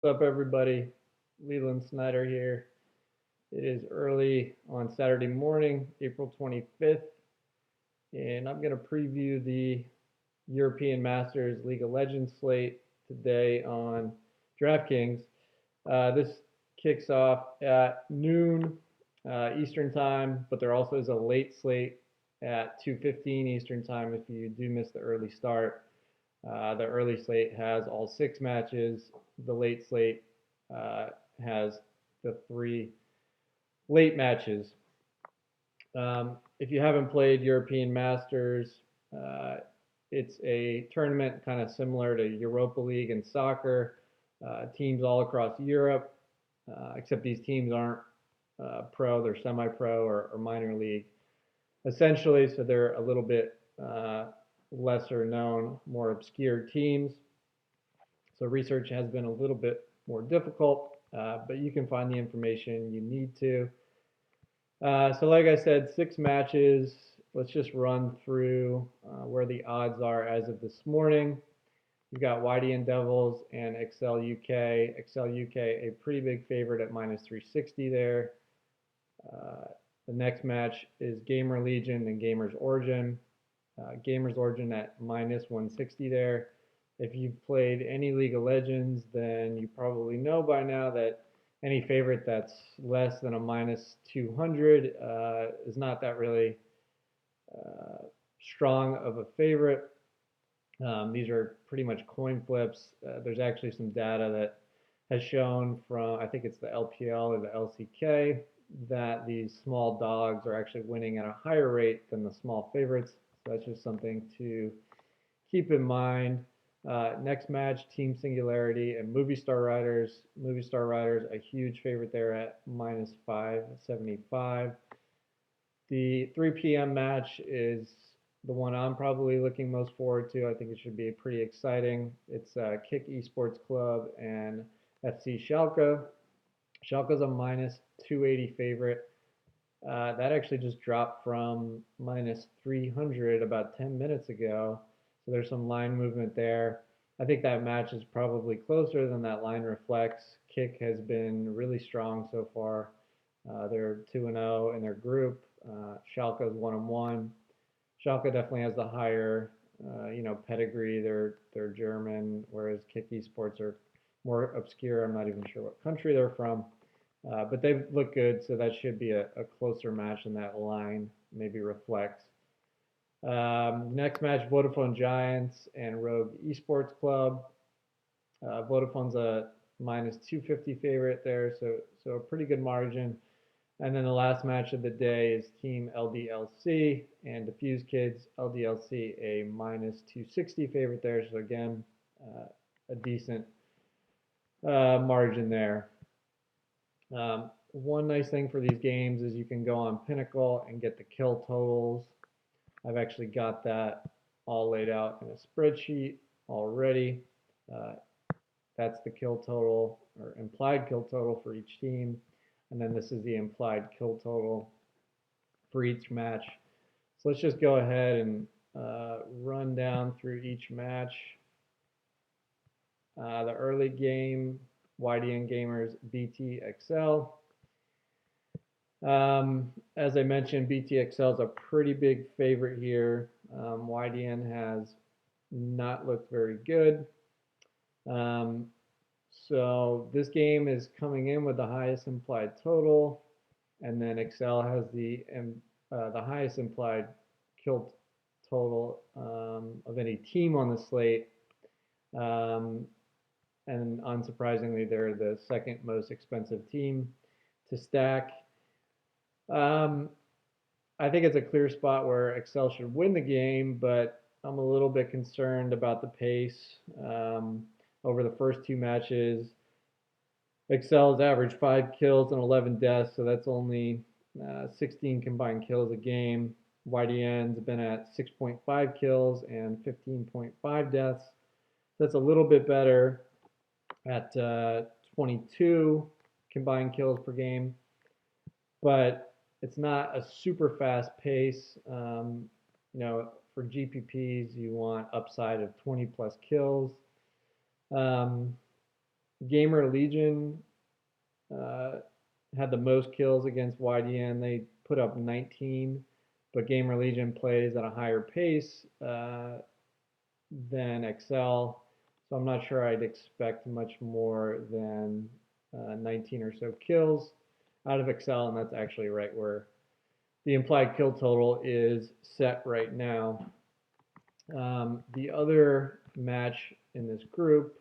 What's up, everybody? Leland Snyder here. It is early on Saturday morning, April 25th, and I'm going to preview the European Masters League of Legends slate today on DraftKings. This kicks off at noon Eastern Time, but there also is a late slate at 2:15 Eastern Time if you do miss the early start. The early slate has all six matches. The late slate uh, has the three late matches. If you haven't played European Masters, uh, it's a tournament kind of similar to Europa League in soccer. Teams all across Europe, except these teams aren't pro, they're semi pro or minor league essentially, so they're a little bit lesser known, more obscure teams. So research has been a little bit more difficult, but you can find the information you need to. So like I said, six matches. Let's just run through where the odds are as of this morning. You've got YDN Devils and Excel UK. Excel UK, a pretty big favorite at minus 360 there. The next match is Gamer Legion and Gamers Origin. Gamers Origin at minus 160 there. If you've played any League of Legends, then you probably know by now that any favorite that's less than a minus 200 is not that really strong of a favorite. These are pretty much coin flips. There's actually some data that has shown from, I think it's the LPL or the LCK, that these small dogs are actually winning at a higher rate than the small favorites. So that's just something to keep in mind. Next match, Team Singularity and Movie Star Riders. Movie Star Riders, a huge favorite there at minus 575. The 3 p.m. match is the one I'm probably looking most forward to. I think it should be pretty exciting. It's Kick Esports Club and FC Schalke. Schalke's a minus 280 favorite. That actually just dropped from minus 300 about 10 minutes ago. So there's some line movement there. I think that match is probably closer than that line reflects. Kick has been really strong so far. They're 2-0 in their group. Schalke is 1-1. Schalke definitely has the higher, pedigree. They're German, whereas Kick Esports are more obscure. I'm not even sure what country they're from. But they look good, so that should be a closer match than that line maybe reflects. Next match, Vodafone Giants and Rogue Esports Club. Vodafone's a minus 250 favorite there, so a pretty good margin. And then the last match of the day is Team LDLC and Diffuse Kids. LDLC a minus 260 favorite there, so again, a decent margin there. One nice thing for these games is you can go on Pinnacle and get the kill totals. I've actually got that all laid out in a spreadsheet already. That's the kill total or implied kill total for each team. And then this is the implied kill total for each match. So let's just go ahead and run down through each match. The early game, YDN Gamers BTXL. As I mentioned, BTXL is a pretty big favorite here. YDN has not looked very good. So this game is coming in with the highest implied total, and then Excel has the highest implied kill total of any team on the slate. And unsurprisingly, they're the second most expensive team to stack. I think it's a clear spot where Excel should win the game, but I'm a little bit concerned about the pace. Over the first two matches, Excel's averaged 5 kills and 11 deaths, so that's only 16 combined kills a game. YDN's been at 6.5 kills and 15.5 deaths. That's a little bit better at 22 combined kills per game, but it's not a super fast pace. For GPPs, you want upside of 20 plus kills. Gamer Legion had the most kills against YDN. They put up 19, but Gamer Legion plays at a higher pace than Excel, so I'm not sure I'd expect much more than 19 or so kills out of Excel, and that's actually right where the implied kill total is set right now. The other match in this group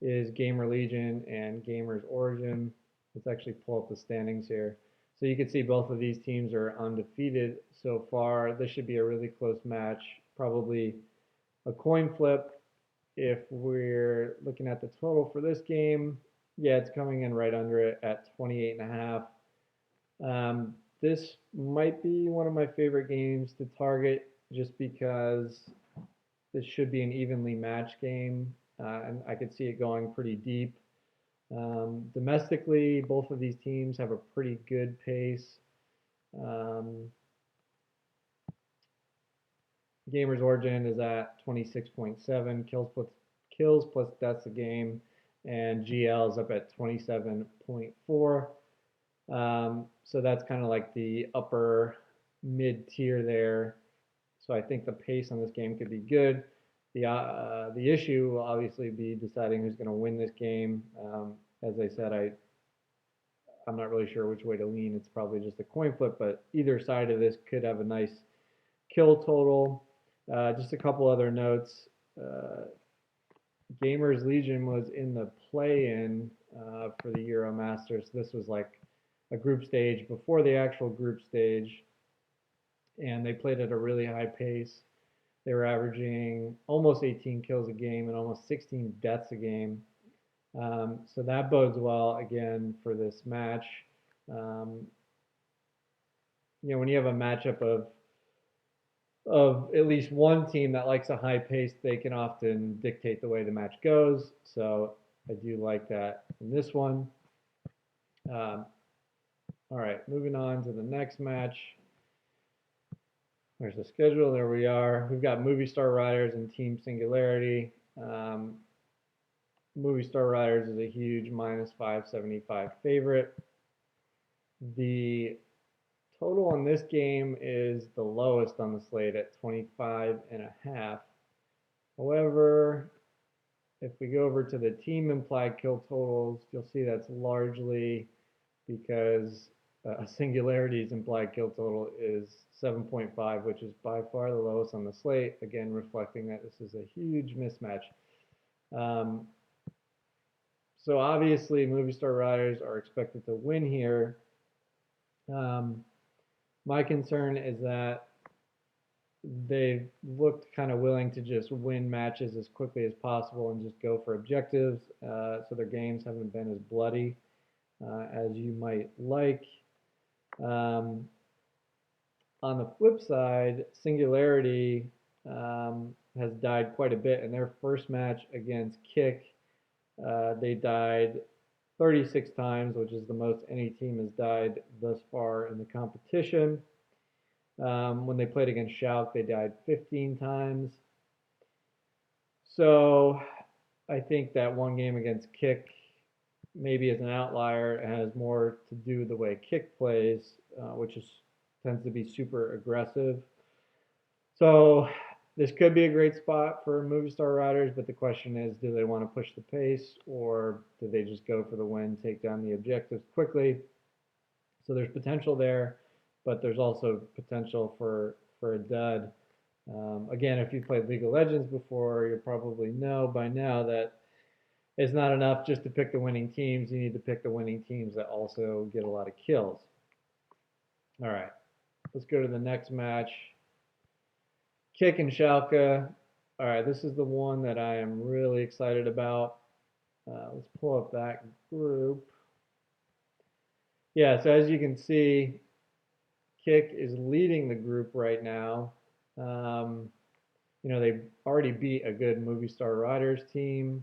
is Gamer Legion and Gamers Origin. Let's actually pull up the standings here. So you can see both of these teams are undefeated so far. This should be a really close match, probably a coin flip. If we're looking at the total for this game, yeah, it's coming in right under it at 28.5. This might be one of my favorite games to target just because this should be an evenly matched game, and I could see it going pretty deep. Domestically, both of these teams have a pretty good pace. Gamers Origin is at 26.7 kills plus deaths a game, and GL is up at 27.4. So that's kind of like the upper mid tier there. So I think the pace on this game could be good. The issue will obviously be deciding who's going to win this game. As I said, I'm not really sure which way to lean. It's probably just a coin flip, but either side of this could have a nice kill total. Just a couple other notes. Gamers Legion was in the play-in for the Euro Masters. This was like a group stage before the actual group stage, and they played at a really high pace. They were averaging almost 18 kills a game and almost 16 deaths a game. So that bodes well again for this match. When you have a matchup of at least one team that likes a high pace, they can often dictate the way the match goes. So I do like that in this one. All right, moving on to the next match. There's the schedule. There we are. We've got Movie Star Riders and Team Singularity. Movie Star Riders is a huge minus 575 favorite. The total on this game is the lowest on the slate at 25.5. However, if we go over to the team implied kill totals, you'll see that's largely because Singularity's implied kill total is 7.5, which is by far the lowest on the slate, again reflecting that this is a huge mismatch. So obviously, Movie Star Riders are expected to win here. My concern is that they've looked kind of willing to just win matches as quickly as possible and just go for objectives, so their games haven't been as bloody as you might like. On the flip side, Singularity has died quite a bit in their first match against Kick. They died 36 times, which is the most any team has died thus far in the competition. When they played against Schalke, they died 15 times. So I think that one game against Kick maybe is an outlier. It has more to do with the way Kick plays, which tends to be super aggressive. So this could be a great spot for Movie Star Riders, but the question is, do they want to push the pace, or do they just go for the win, take down the objectives quickly? So there's potential there, but there's also potential for a dud. Again, if you've played League of Legends before, you probably know by now that it's not enough just to pick the winning teams. You need to pick the winning teams that also get a lot of kills. All right, let's go to the next match. Kick and Schalke. All right, this is the one that I am really excited about. Let's pull up that group. Yeah, so as you can see, Kick is leading the group right now. They already beat a good Movie Star Riders team.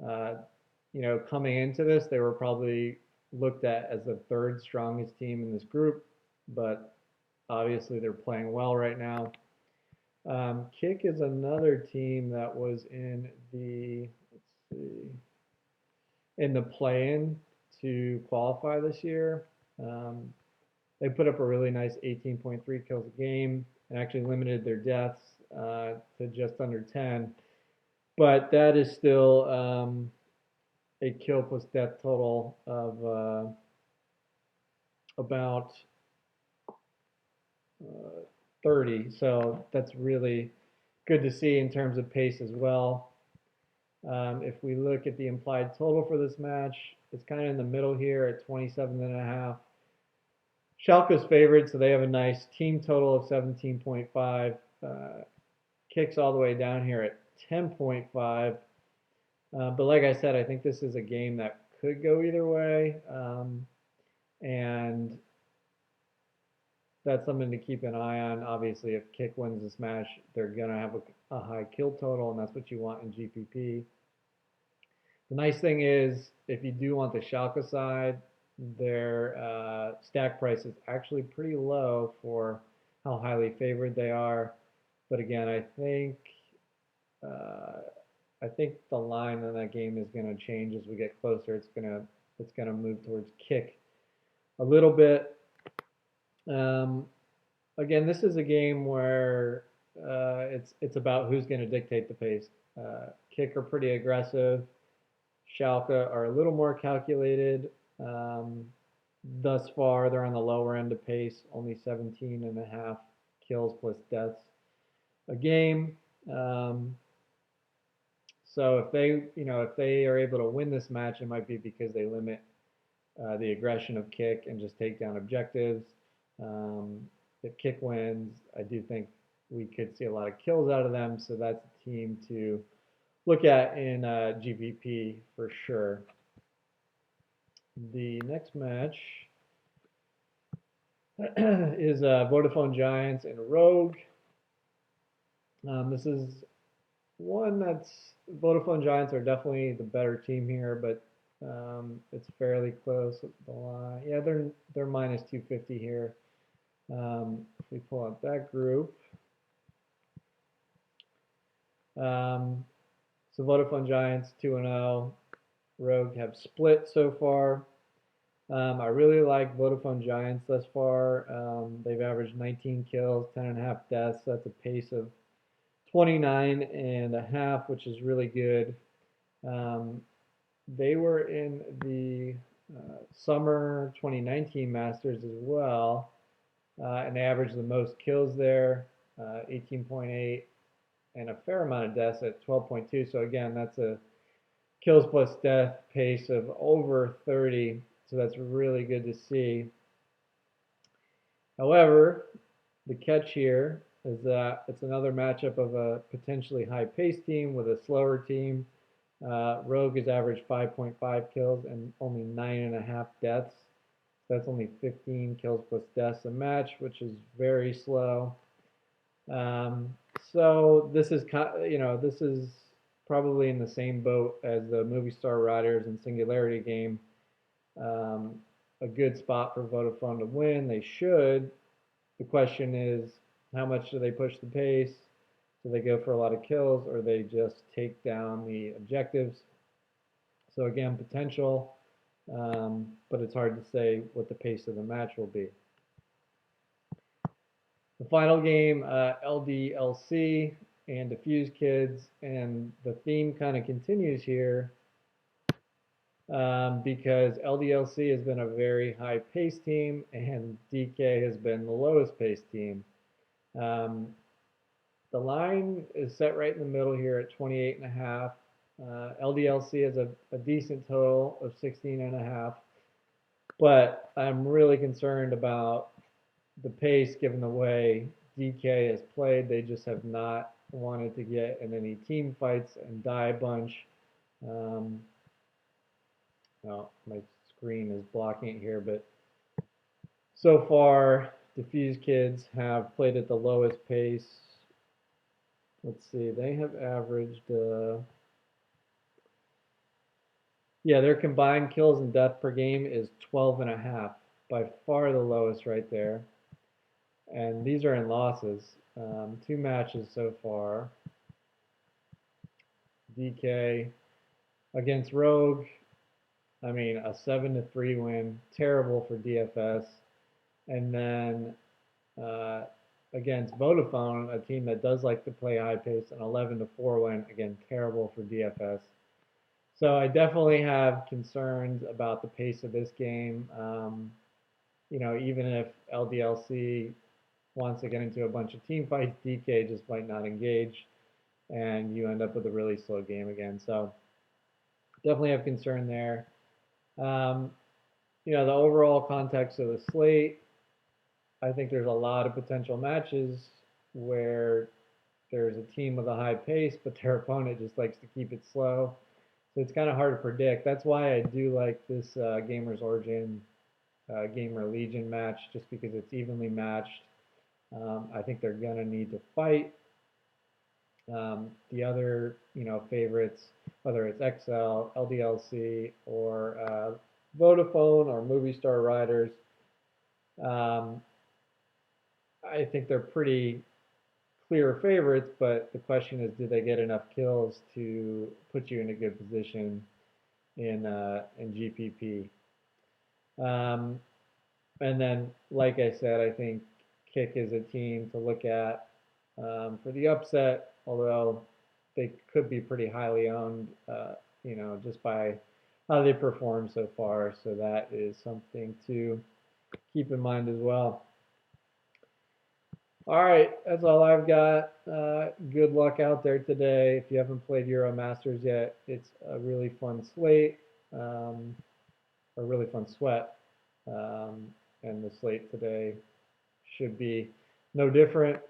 Coming into this, they were probably looked at as the third strongest team in this group, but obviously they're playing well right now. Kick is another team that was in the, let's see, in the play-in to qualify this year. Um, they put up a really nice 18.3 kills a game and actually limited their deaths to just under 10. But that is still a kill plus death total of about 30. So that's really good to see in terms of pace as well. If we look at the implied total for this match, it's kind of in the middle here at 27.5. Schalke's favored, so they have a nice team total of 17.5. Kicks all the way down here at 10.5. But like I said, I think this is a game that could go either way. And that's something to keep an eye on. Obviously, if Kick wins this match, they're going to have a high kill total, and that's what you want in GPP. The nice thing is, if you do want the Schalke side, their stack price is actually pretty low for how highly favored they are. But again, uh, I think the line in that game is going to change as we get closer. It's gonna move towards Kick a little bit. Um, Again, this is a game where it's about who's going to dictate the pace. Kick are pretty aggressive. Schalke are a little more calculated. Um, Thus far, they're on the lower end of pace, only 17.5 kills plus deaths a game. So if they are able to win this match, it might be because they limit the aggression of Kick and just take down objectives. Um, if Kick wins, I do think we could see a lot of kills out of them. So that's a team to look at in GPP for sure. The next match is Vodafone Giants and Rogue. This is one that's Vodafone Giants are definitely the better team here, but it's fairly close at the line. Yeah, they're minus 250 here. If we pull out that group, so Vodafone Giants 2-0, Rogue have split so far. I really like Vodafone Giants thus far. They've averaged 19 kills, 10.5 deaths. That's a pace of 29.5, which is really good. They were in the summer 2019 Masters as well, and they averaged the most kills there, 18.8, and a fair amount of deaths at 12.2. So again, that's a kills plus death pace of over 30. So that's really good to see. However, the catch here is that it's another matchup of a potentially high-paced team with a slower team. Rogue has averaged 5.5 kills and only 9.5 deaths. That's only 15 kills plus deaths a match, which is very slow. So this is probably in the same boat as the Movie Star Riders and Singularity game. A good spot for Vodafone to win. They should. The question is, how much do they push the pace? Do they go for a lot of kills, or they just take down the objectives? So again, potential, but it's hard to say what the pace of the match will be. The final game, LDLC and Diffuse Kids, and the theme kind of continues here because LDLC has been a very high-paced team and DK has been the lowest-paced team. The line is set right in the middle here at 28.5. LDLC has a decent total of 16.5, but I'm really concerned about the pace given the way DK has played. They just have not wanted to get in any team fights and die a bunch. Well, my screen is blocking it here, but so far, Diffuse Kids have played at the lowest pace. Let's see, they have averaged, their combined kills and death per game is 12.5, by far the lowest right there. And these are in losses. 2 matches so far. DK against Rogue, I mean, a 7-3 win, terrible for DFS. And then uh, against Vodafone, a team that does like to play high pace, an 11-4 win, again, terrible for DFS. So I definitely have concerns about the pace of this game. Even if LDLC wants to get into a bunch of team fights, DK just might not engage, and you end up with a really slow game again. So definitely have concern there. Um, the overall context of the slate, I think there's a lot of potential matches where there's a team with a high pace, but their opponent just likes to keep it slow. So it's kind of hard to predict. That's why I do like this Gamers Origin Gamer Legion match, just because it's evenly matched. I think they're going to need to fight. The other, favorites, whether it's XL, LDLC, or Vodafone or Movie Star Riders, um, I think they're pretty clear favorites, but the question is, do they get enough kills to put you in a good position in GPP? Um, and then, like I said, I think Kick is a team to look at for the upset, although they could be pretty highly owned, just by how they perform so far. So that is something to keep in mind as well. All right, that's all I've got. Good luck out there today. If you haven't played Euro Masters yet, it's a really fun slate, a really fun sweat. And the slate today should be no different.